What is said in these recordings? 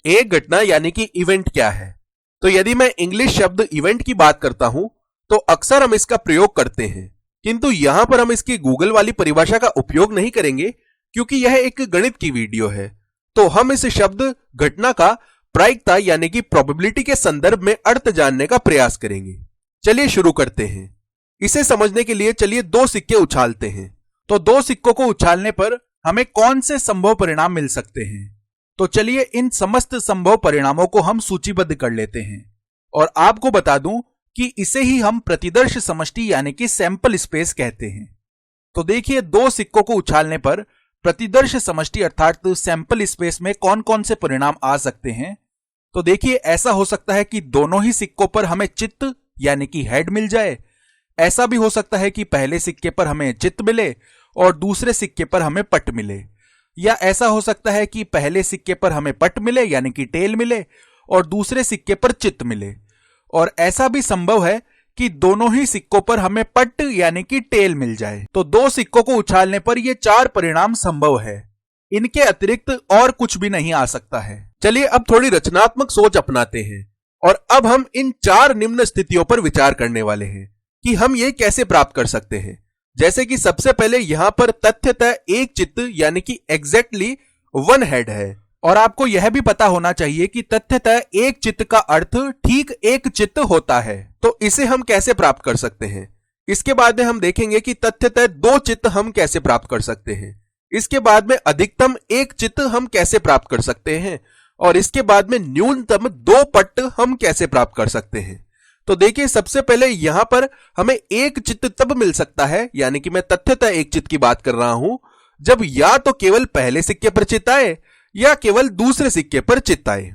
एक घटना यानी कि इवेंट क्या है? तो यदि मैं इंग्लिश शब्द इवेंट की बात करता हूं तो अक्सर हम इसका प्रयोग करते हैं, किंतु यहां पर हम इसकी गूगल वाली परिभाषा का उपयोग नहीं करेंगे क्योंकि यह एक गणित की वीडियो है। तो हम इस शब्द घटना का प्रायिकता यानी कि प्रोबेबिलिटी के संदर्भ में अर्थ जानने का प्रयास करेंगे। चलिए शुरू करते हैं। इसे समझने के लिए चलिए दो सिक्के उछालते हैं। तो दो सिक्कों को उछालने पर हमें कौन से संभव परिणाम मिल सकते हैं? तो चलिए इन समस्त संभव परिणामों को हम सूचीबद्ध कर लेते हैं और आपको बता दूं कि इसे ही हम प्रतिदर्श समष्टि यानी कि सैंपल स्पेस कहते हैं। तो देखिए दो सिक्कों को उछालने पर प्रतिदर्श समष्टि अर्थात सैंपल स्पेस में कौन कौन से परिणाम आ सकते हैं। तो देखिए ऐसा हो सकता है कि दोनों ही सिक्कों पर हमें चित्त यानी कि हेड मिल जाए। ऐसा भी हो सकता है कि पहले सिक्के पर हमें चित्त मिले और दूसरे सिक्के पर हमें पट मिले, या ऐसा हो सकता है कि पहले सिक्के पर हमें पट मिले यानी कि टेल मिले और दूसरे सिक्के पर चित्त मिले, और ऐसा भी संभव है कि दोनों ही सिक्कों पर हमें पट यानी कि टेल मिल जाए। तो दो सिक्कों को उछालने पर ये चार परिणाम संभव है, इनके अतिरिक्त और कुछ भी नहीं आ सकता है। चलिए अब थोड़ी रचनात्मक सोच अपनाते हैं और अब हम इन चार निम्न स्थितियों पर विचार करने वाले हैं कि हम ये कैसे प्राप्त कर सकते हैं। जैसे कि सबसे पहले यहां पर तथ्यतः एक चित्त यानी कि एग्जैक्टली वन हेड है, और आपको यह भी पता होना चाहिए कि तथ्यतः एक चित्त का अर्थ ठीक एक चित्त होता है। तो इसे हम कैसे प्राप्त कर सकते हैं? इसके बाद में हम देखेंगे कि तथ्यतः दो चित्त हम कैसे प्राप्त कर सकते हैं। इसके बाद में अधिकतम एक चित्त हम कैसे प्राप्त कर सकते हैं, और इसके बाद में न्यूनतम दो पट हम कैसे प्राप्त कर सकते हैं। तो देखिए सबसे पहले यहां पर हमें एक चित्त तब मिल सकता है, यानी कि मैं तथ्यतः एक चित्त की बात कर रहा हूं, जब या तो केवल पहले सिक्के पर चित्त आए या केवल दूसरे सिक्के पर चित्त आए।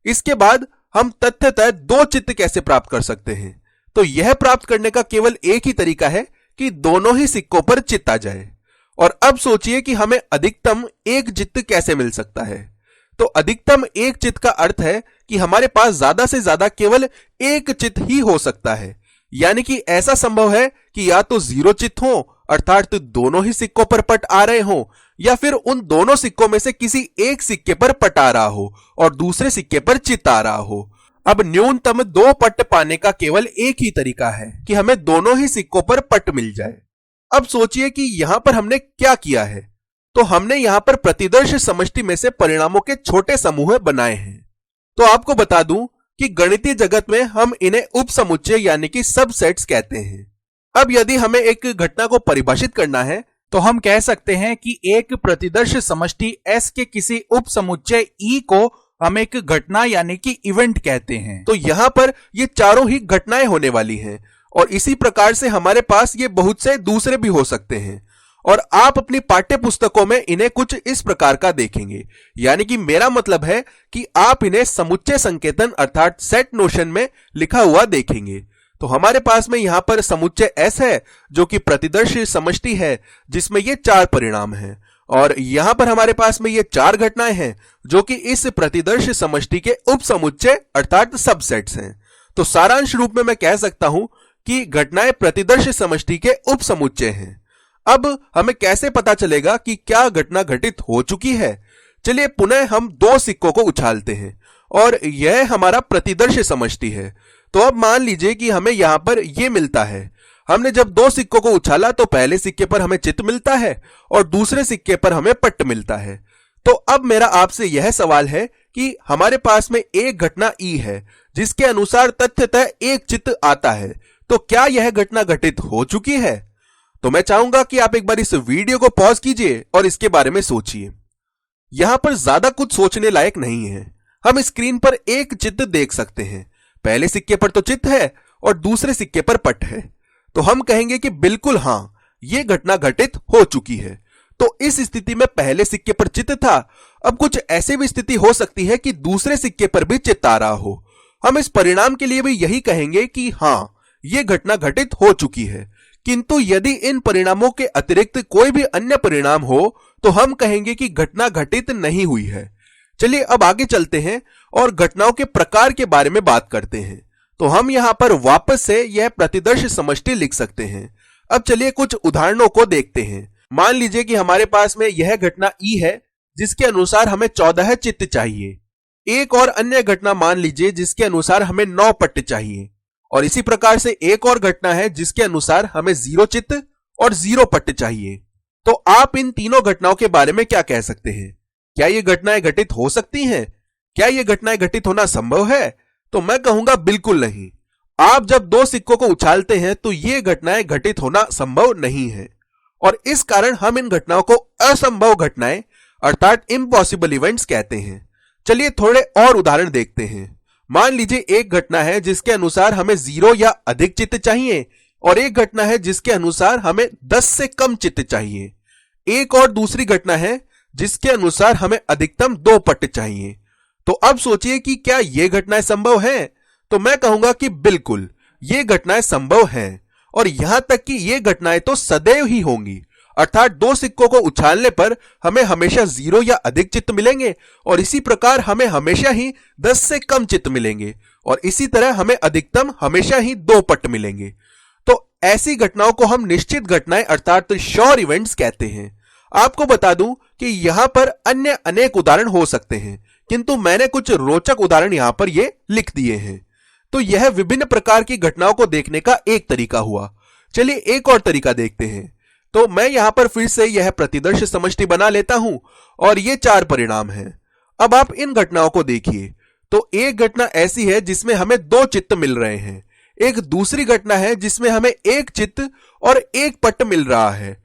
इसके बाद हम तथ्यतः दो चित्त कैसे प्राप्त कर सकते हैं? तो यह प्राप्त करने का केवल एक ही तरीका है कि दोनों ही सिक्कों पर चित्त आ जाए। और अब सोचिए कि हमें अधिकतम एक चित्त कैसे मिल सकता है। तो अधिकतम एक चित्त का अर्थ है कि हमारे पास ज्यादा से ज्यादा केवल एक चित्त ही हो सकता है, यानी कि ऐसा संभव है कि या तो जीरो चित्त हो अर्थात दोनों ही सिक्कों पर पट आ रहे हो, या फिर उन दोनों सिक्कों में से किसी एक सिक्के पर पट आ रहा हो और दूसरे सिक्के पर चित्त आ रहा हो। अब न्यूनतम दो पट पाने का केवल एक ही तरीका है कि हमें दोनों ही सिक्कों पर पट मिल जाए। अब सोचिए कि यहां पर हमने क्या किया है। तो हमने यहां पर प्रतिदर्श समष्टि में से परिणामों के छोटे समूह बनाए हैं। तो आपको बता दूं कि गणितीय जगत में हम इन्हें उपसमुच्चय यानी कि सबसेट्स कहते हैं। अब यदि हमें एक घटना को परिभाषित करना है तो हम कह सकते हैं कि एक प्रतिदर्श समष्टि S के किसी उपसमुच्चय E को हम एक घटना यानी कि इवेंट कहते हैं। तो यहां पर ये चारों ही घटनाएं होने वाली हैं, और इसी प्रकार से हमारे पास ये बहुत से दूसरे भी हो सकते हैं, और आप अपनी पाठ्य पुस्तकों में इन्हें कुछ इस प्रकार का देखेंगे। यानी कि मेरा मतलब है कि आप इन्हें समुच्चय संकेतन अर्थात सेट नोशन में लिखा हुआ देखेंगे। तो हमारे पास में यहां पर समुच्चय S है जो कि प्रतिदर्श समष्टि है जिसमें ये चार परिणाम हैं, और यहां पर हमारे पास में ये चार घटनाएं हैं जो कि इस प्रतिदर्श समष्टि के उपसमुच्चय अर्थात सबसेट्स हैं। तो सारांश रूप में मैं कह सकता हूं कि घटनाएं प्रतिदर्श समष्टि के उपसमुच्चय हैं। अब हमें कैसे पता चलेगा कि क्या घटना घटित हो चुकी है? चलिए पुनः हम दो सिक्कों को उछालते हैं और यह हमारा प्रतिदर्श समष्टि है। तो अब मान लीजिए कि हमें यहां पर यह मिलता है। हमने जब दो सिक्कों को उछाला तो पहले सिक्के पर हमें चित्त मिलता है और दूसरे सिक्के पर हमें पट मिलता है। तो अब मेरा आपसे यह सवाल है कि हमारे पास में एक घटना ई है जिसके अनुसार तथ्यतः एक चित्त आता है। तो क्या यह घटना घटित हो चुकी है? तो मैं चाहूंगा कि आप एक बार इस वीडियो को पॉज कीजिए और इसके बारे में सोचिए। यहां पर ज्यादा कुछ सोचने लायक नहीं है। हम स्क्रीन पर एक चित्त देख सकते हैं। पहले सिक्के पर तो चित्त है और दूसरे सिक्के पर पट है। तो हम कहेंगे कि बिल्कुल हां, यह घटना घटित हो चुकी है। तो इस स्थिति में पहले सिक्के पर चित्त था। अब कुछ ऐसी भी स्थिति हो सकती है कि दूसरे सिक्के पर भी चित्त आ रहा हो। हम इस परिणाम के लिए भी यही कहेंगे कि हां, यह घटना घटित हो चुकी है। किंतु यदि इन परिणामों के अतिरिक्त कोई भी अन्य परिणाम हो तो हम कहेंगे कि घटना घटित नहीं हुई है। चलिए अब आगे चलते हैं और घटनाओं के प्रकार के बारे में बात करते हैं। तो हम यहां पर वापस से यह प्रतिदर्श समष्टि लिख सकते हैं। अब चलिए कुछ उदाहरणों को देखते हैं। मान लीजिए कि हमारे पास में यह घटना ई है जिसके अनुसार हमें 14 चित्त चाहिए। एक और अन्य घटना मान लीजिए जिसके अनुसार हमें 9 पट्ट चाहिए, और इसी प्रकार से एक और घटना है जिसके अनुसार हमें 0 चित्त और 0 पट्ट चाहिए। तो आप इन तीनों घटनाओं के बारे में क्या कह सकते हैं? क्या ये घटनाएं घटित हो सकती हैं? क्या ये घटनाएं घटित होना संभव है? तो मैं कहूंगा बिल्कुल नहीं। आप जब दो सिक्कों को उछालते हैं तो ये घटनाएं घटित होना संभव नहीं है, और इस कारण हम इन घटनाओं को असंभव घटनाएं अर्थात इम्पॉसिबल इवेंट्स कहते हैं। चलिए थोड़े और उदाहरण देखते हैं। मान लीजिए एक घटना है जिसके अनुसार हमें 0 या अधिक चित्त चाहिए, और एक घटना है जिसके अनुसार हमें 10 से कम चित्त चाहिए। एक और दूसरी घटना है जिसके अनुसार हमें अधिकतम 2 पट्ट चाहिए। तो अब सोचिए कि क्या ये घटनाएं संभव हैं? तो मैं कहूंगा कि बिल्कुल ये घटनाएं संभव हैं, और यहां तक कि ये घटनाएं तो सदैव ही होंगी। अर्थात दो सिक्कों को उछालने पर हमें हमेशा 0 या अधिक चित्त मिलेंगे, और इसी प्रकार हमें हमेशा ही 10 से कम चित्त मिलेंगे, और इसी तरह हमें अधिकतम हमेशा ही 2 पट्ट मिलेंगे। तो ऐसी घटनाओं को हम निश्चित घटनाएं अर्थात श्योर इवेंट्स कहते हैं। आपको बता दूं कि यहां पर अन्य अनेक उदाहरण हो सकते हैं, किंतु मैंने कुछ रोचक उदाहरण यहां पर ये लिख दिए हैं। तो यह विभिन्न प्रकार की घटनाओं को देखने का एक तरीका हुआ। चलिए एक और तरीका देखते हैं। तो मैं यहां पर फिर से यह प्रतिदर्श समष्टि बना लेता हूं, और ये 4 परिणाम हैं। अब आप इन घटनाओं को देखिए। तो एक घटना ऐसी है जिसमें हमें 2 चित्त मिल रहे हैं। एक दूसरी घटना है जिसमें हमें 1 चित्त और 1 पट्ट मिल रहा है।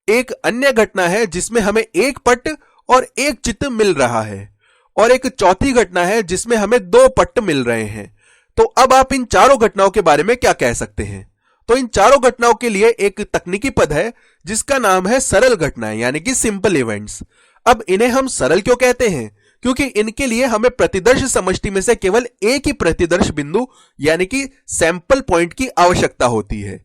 एक अन्य घटना है जिसमें हमें 1 पट्ट और 1 चित्त मिल रहा है, और एक चौथी घटना है जिसमें हमें 2 पट्ट मिल रहे हैं। तो अब आप इन चारों घटनाओं के बारे में क्या कह सकते हैं? तो इन चारों घटनाओं के लिए एक तकनीकी पद है जिसका नाम है सरल घटनाएं यानी कि सिंपल इवेंट्स। अब इन्हें हम सरल क्यों कहते हैं? क्योंकि इनके लिए हमें प्रतिदर्श समष्टि में से केवल एक ही प्रतिदर्श बिंदु यानी कि सैंपल पॉइंट की आवश्यकता होती है।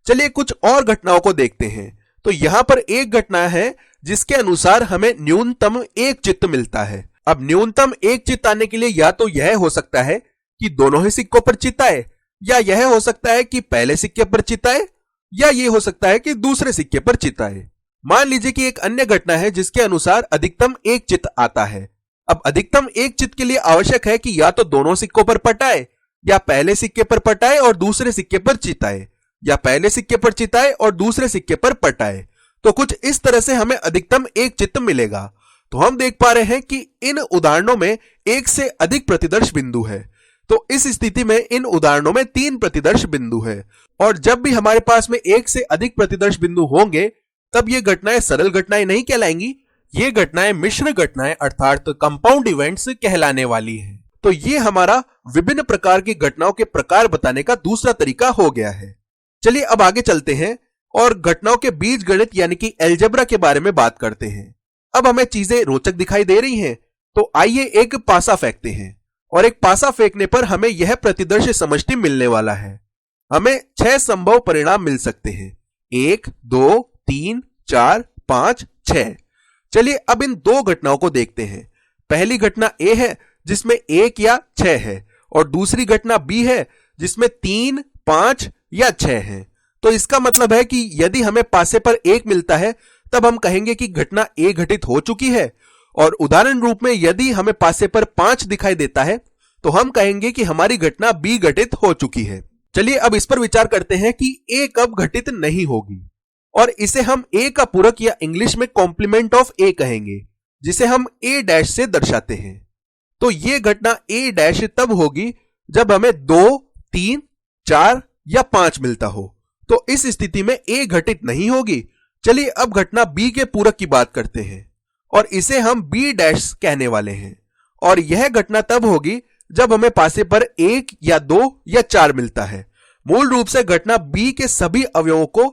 चलिए कुछ और घटनाओं को देखते हैं। तो यहां पर एक घटना है जिसके अनुसार हमें न्यूनतम 1 चित्त मिलता है। अब न्यूनतम 1 चित्त आने के लिए या तो यह हो सकता है कि दोनों ही सिक्कों पर चित्त आए, या यह हो सकता है कि पहले सिक्के पर चित्त आए, या यह हो सकता है कि दूसरे सिक्के पर चित्त आए। मान लीजिए कि एक अन्य घटना है जिसके अनुसार अधिकतम 1 चित्त आता है। अब अधिकतम 1 चित्त के लिए आवश्यक है कि या तो दोनों सिक्कों पर पट्ट आए, या पहले सिक्के पर पट्ट आए और दूसरे सिक्के पर चित्त आए, या पहले सिक्के पर चित्त आए और दूसरे सिक्के पर पट्ट आए। तो कुछ इस तरह से हमें अधिकतम 1 चित्त मिलेगा। तो हम देख पा रहे हैं कि इन उदाहरणों में 1 से अधिक प्रतिदर्श बिंदु है। तो इस स्थिति में इन उदाहरणों में 3 प्रतिदर्श बिंदु है, और जब भी हमारे पास में 1 से अधिक प्रतिदर्श बिंदु होंगे तब ये घटनाएं सरल घटनाएं नहीं कहलाएंगी, ये घटनाएं मिश्र घटनाएं अर्थात कंपाउंड इवेंट्स कहलाने वाली हैं। तो ये हमारा विभिन्न प्रकार की घटनाओं के प्रकार बताने का दूसरा तरीका हो गया है। चलिए अब आगे चलते हैं और घटनाओं के बीजगणित यानी कि अलजेब्रा के बारे में बात करते हैं। अब हमें चीजें रोचक दिखाई दे रही हैं, तो आइए एक पासा फेंकते हैं, और एक पासा फेंकने पर हमें यह प्रतिदर्श समष्टि मिलने वाला है। हमें 6 संभव परिणाम मिल सकते हैं, 1, 2, 3, 4, 5, 6। चलिए अब इन 2 घटनाओं को देखते हैं। पहली घटना ए है जिसमें 1 या 6 है, और दूसरी घटना बी है जिसमें 3, 5 या 6 है। तो इसका मतलब है कि यदि हमें पासे पर 1 मिलता है तब हम कहेंगे कि घटना ए घटित हो चुकी है, और उदाहरण रूप में यदि हमें पासे पर 5 दिखाई देता है तो हम कहेंगे कि हमारी घटना बी घटित हो चुकी है। चलिए अब इस पर विचार करते हैं कि ए कब घटित नहीं होगी, और इसे हम ए का पूरक या इंग्लिश में कॉम्प्लीमेंट ऑफ ए कहेंगे, जिसे हम ए डैश से दर्शाते हैं। तो ये घटना ए डैश तब होगी जब हमें 2, 3, 4 या 5 मिलता हो। तो इस स्थिति में ए घटित नहीं होगी। चलिए अब घटना बी के पूरक की बात करते हैं, और इसे हम बी डैश कहने वाले हैं, और यह घटना तब होगी जब हमें पासे पर 1 या 2 या 4 मिलता है। मूल रूप से घटना बी के सभी अवयवों को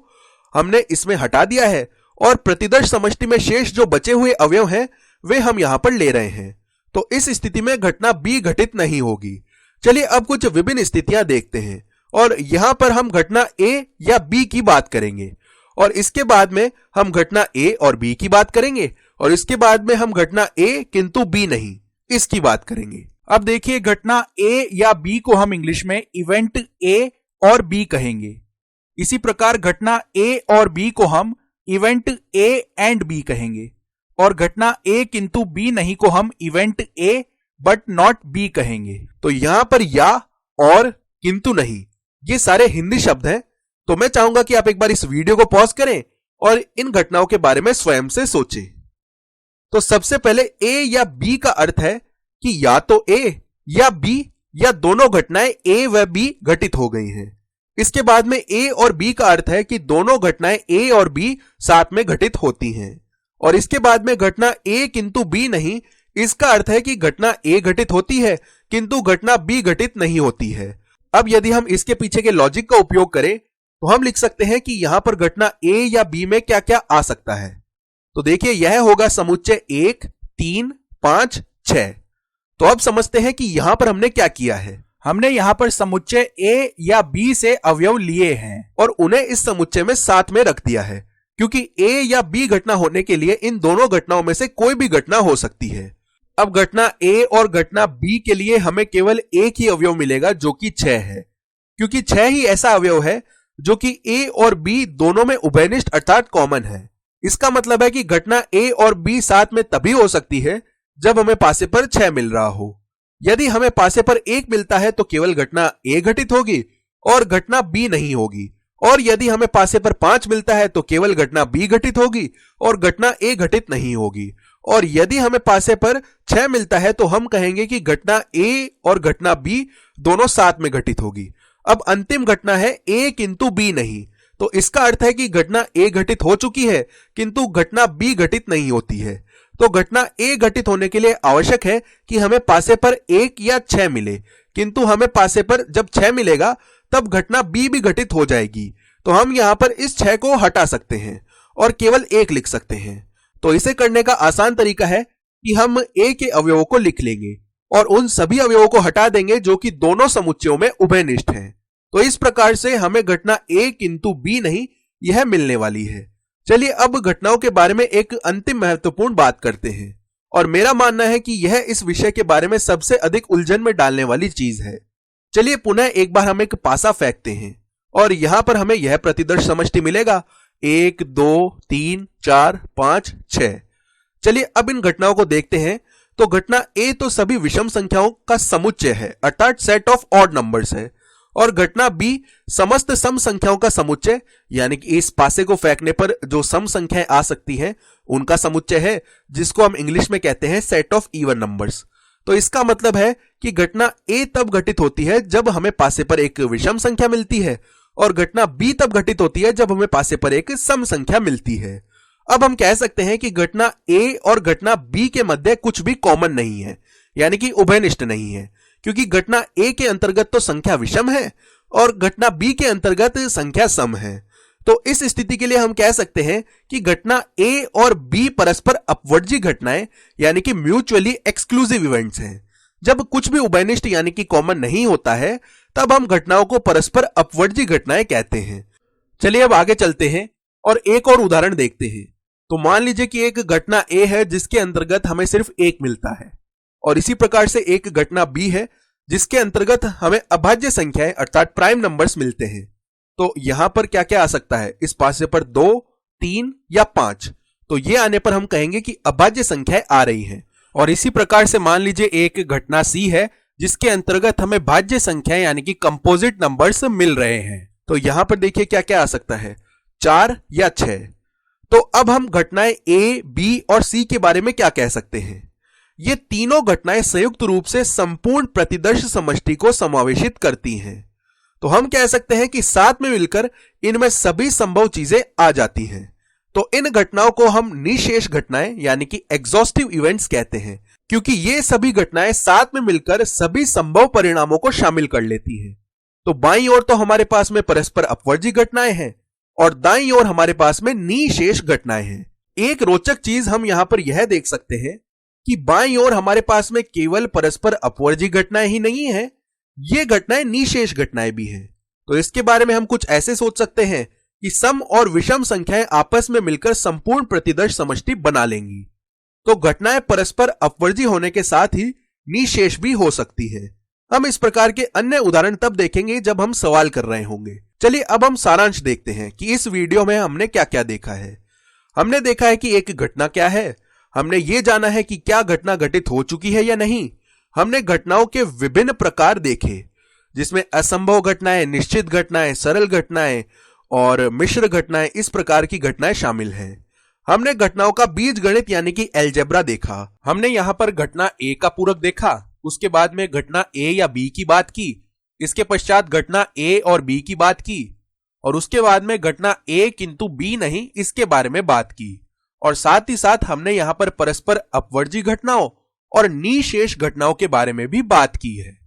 हमने इसमें हटा दिया है, और प्रतिदर्श समष्टि में शेष जो बचे हुए अवयव हैं वे हम यहां पर ले रहे हैं। तो इस स्थिति में घटना बी घटित नहीं होगी। चलिए अब कुछ विभिन्न स्थितियां देखते हैं, और यहां पर हम घटना ए या बी की बात करेंगे, और इसके बाद में हम घटना ए और बी की बात करेंगे, और इसके बाद में हम घटना ए किंतु बी नहीं इसकी बात करेंगे। अब देखिए घटना ए या बी को हम इंग्लिश में इवेंट ए और बी कहेंगे। इसी प्रकार घटना ए और बी को हम इवेंट ए एंड बी कहेंगे, और घटना ए किंतु बी नहीं को हम event A but not be कहेंगे। तो यहां पर या और किंतु नहीं ये सारे हिंदी शब्द हैं। तो मैं चाहूंगा कि आप एक बार इस वीडियो को पॉज करें और इन घटनाओं के बारे में स्वयं से सोचें। तो सबसे पहले ए या बी का अर्थ है कि या तो ए या बी या दोनों घटनाएं ए व बी घटित हो गई हैं। इसके बाद में ए और बी का अर्थ है कि दोनों घटनाएं ए और बी साथ में घटित होती हैं। और इसके बाद में घटना ए किंतु बी नहीं, इसका अर्थ है कि घटना ए घटित होती है किंतु घटना बी घटित नहीं होती है। अब यदि हम इसके पीछे के लॉजिक का उपयोग करें तो हम लिख सकते हैं कि यहां पर घटना ए या बी में क्या क्या आ सकता है। तो देखिए यह होगा समुच्चय 1, 3, 5, 6। तो अब समझते हैं कि यहां पर हमने क्या किया है। हमने यहां पर समुच्चय ए या बी से अवयव लिए हैं और उन्हें इस समुच्चय में साथ में रख दिया है, क्योंकि ए या बी घटना होने के लिए इन दोनों घटनाओं में से कोई भी घटना हो सकती है। अब घटना ए और घटना बी के लिए हमें केवल एक ही अवयव मिलेगा जो कि 6 है, क्योंकि 6 ही ऐसा अवयव है जो कि ए और बी दोनों में उभयनिष्ठ अर्थात कॉमन है। इसका मतलब है कि घटना ए और बी साथ में तभी हो सकती है जब हमें पासे पर 6 मिल रहा हो। यदि हमें पासे पर 1 मिलता है तो केवल घटना ए घटित होगी और घटना बी नहीं होगी, और यदि हमें पासे पर 5 मिलता है तो केवल घटना बी घटित होगी और घटना ए घटित नहीं होगी, और यदि हमें पासे पर 6 मिलता है तो हम कहेंगे कि घटना ए और घटना बी दोनों साथ में घटित होगी। अब अंतिम घटना है ए किंतु बी नहीं, तो इसका अर्थ है कि घटना ए घटित हो चुकी है किंतु घटना बी घटित नहीं होती है। तो घटना ए घटित होने के लिए आवश्यक है कि हमें पासे पर 1 या 6 मिले, किंतु हमें पासे पर जब 6 मिलेगा तब घटना बी भी घटित हो जाएगी। तो हम यहां पर इस 6 को हटा सकते हैं और केवल 1 लिख सकते हैं। तो इसे करने का आसान तरीका है कि हम ए के अवयवों को लिख लेंगे और उन सभी अवयवों को हटा देंगे जो कि दोनों समुच्चयों में उभयनिष्ठ हैं। तो इस प्रकार से हमें घटना ए किंतु बी नहीं यह मिलने वाली है। चलिए अब घटनाओं के बारे में एक अंतिम महत्वपूर्ण बात करते हैं, और मेरा मानना है कि यह इस विषय के बारे में सबसे अधिक उलझन में डालने वाली चीज है। चलिए पुनः एक बार हम एक पासा फेंकते हैं और यहां पर हमें यह प्रतिदर्श समष्टि मिलेगा 1, 2, 3, 4, 5, 6। चलिए अब इन घटनाओं को देखते हैं। तो घटना ए तो सभी विषम संख्याओं का समुच्चय है अर्थात सेट ऑफ ऑड नंबर्स है, और घटना बी समस्त सम संख्याओं का समुच्चय यानी कि इस पासे को फेंकने पर जो सम संख्याएं आ सकती हैं उनका समुच्चय है, जिसको हम इंग्लिश में कहते हैं सेट ऑफ इवन नंबर्स। तो इसका मतलब है कि घटना ए तब घटित होती है जब हमें पासे पर एक विषम संख्या मिलती है, और घटना बी तब घटित होती है जब हमें पासे पर एक सम संख्या मिलती है। अब हम कह सकते हैं कि घटना ए और घटना बी के मध्य कुछ भी कॉमन नहीं है, यानी कि उभयनिष्ठ नहीं है, क्योंकि घटना ए के अंतर्गत तो संख्या विषम है और घटना बी के अंतर्गत संख्या सम है। तो इस स्थिति के लिए हम कह सकते हैं कि घटना ए और बी परस्पर अपवर्जी घटनाएं यानी कि म्यूचुअली एक्सक्लूसिव इवेंट्स हैं। जब कुछ भी उभयनिष्ठ यानी कि कॉमन नहीं होता है तब हम घटनाओं को परस्पर अपवर्जी घटनाएं कहते हैं। चलिए अब आगे चलते हैं और एक और उदाहरण देखते हैं। तो मान लीजिए कि एक घटना ए है जिसके अंतर्गत हमें सिर्फ 1 मिलता है, और इसी प्रकार से एक घटना बी है जिसके अंतर्गत हमें अभाज्य संख्याएं अर्थात प्राइम नंबर्स मिलते हैं। तो यहां पर क्या क्या आ सकता है, इस पासे पर 2, 3 या 5। तो ये आने पर हम कहेंगे कि अभाज्य संख्याएं आ रही हैं। और इसी प्रकार से मान लीजिए एक घटना सी है जिसके अंतर्गत हमें भाज्य संख्याएं यानी कि कंपोजिट नंबर्स मिल रहे हैं। तो यहां पर देखिए क्या क्या आ सकता है, 4 या 6। तो अब हम घटनाएं ए, बी और सी के बारे में क्या कह सकते हैं। ये तीनों घटनाएं संयुक्त रूप से संपूर्ण प्रतिदर्श समष्टि को समावेशित करती हैं। तो हम कह सकते हैं कि साथ में मिलकर इनमें सभी संभव चीजें आ जाती हैं। तो इन घटनाओं को हम निशेष घटनाएं यानी कि एग्जॉस्टिव इवेंट्स कहते हैं, क्योंकि ये सभी घटनाएं साथ में मिलकर सभी संभव परिणामों को शामिल कर लेती हैं। तो बाईं ओर तो हमारे पास में परस्पर अपवर्जी घटनाएं हैं और दाईं ओर हमारे पास में निशेष घटनाएं हैं। एक रोचक चीज हम यहां पर यह देख सकते हैं कि बाईं ओर हमारे पास में केवल परस्पर अपवर्जी घटनाएं ही नहीं है, ये घटनाएं निशेष घटनाएं भी हैं। तो इसके बारे में हम कुछ ऐसे सोच सकते हैं कि सम और विषम संख्याएं आपस में मिलकर संपूर्ण प्रतिदर्श समष्टि बना लेंगी। तो घटनाएं परस्पर अपवर्जी होने के साथ ही निशेष भी हो सकती है। हम इस प्रकार के अन्य उदाहरण तब देखेंगे जब हम सवाल कर रहे होंगे। चलिए अब हम सारांश देखते हैं कि इस वीडियो में हमने क्या क्या देखा है। हमने देखा है कि एक घटना क्या है, हमने ये जाना है कि क्या घटना घटित हो चुकी है या नहीं, हमने घटनाओं के विभिन्न प्रकार देखे, जिसमें असंभव घटनाएं, निश्चित घटनाएं, सरल घटनाएं और मिश्र घटनाएं, इस प्रकार की घटनाएं शामिल हैं। हमने घटनाओं का बीजगणित यानी कि अलजेब्रा देखा। हमने यहां पर घटना ए का पूरक देखा, उसके बाद में घटना ए या बी की बात की, इसके पश्चात घटना ए और बी की बात की, और उसके बाद में घटना ए किंतु बी नहीं, इसके बारे में बात की। और साथ ही साथ हमने यहां पर परस्पर अपवर्जी घटनाओं और निशेष घटनाओं के बारे में भी बात की है।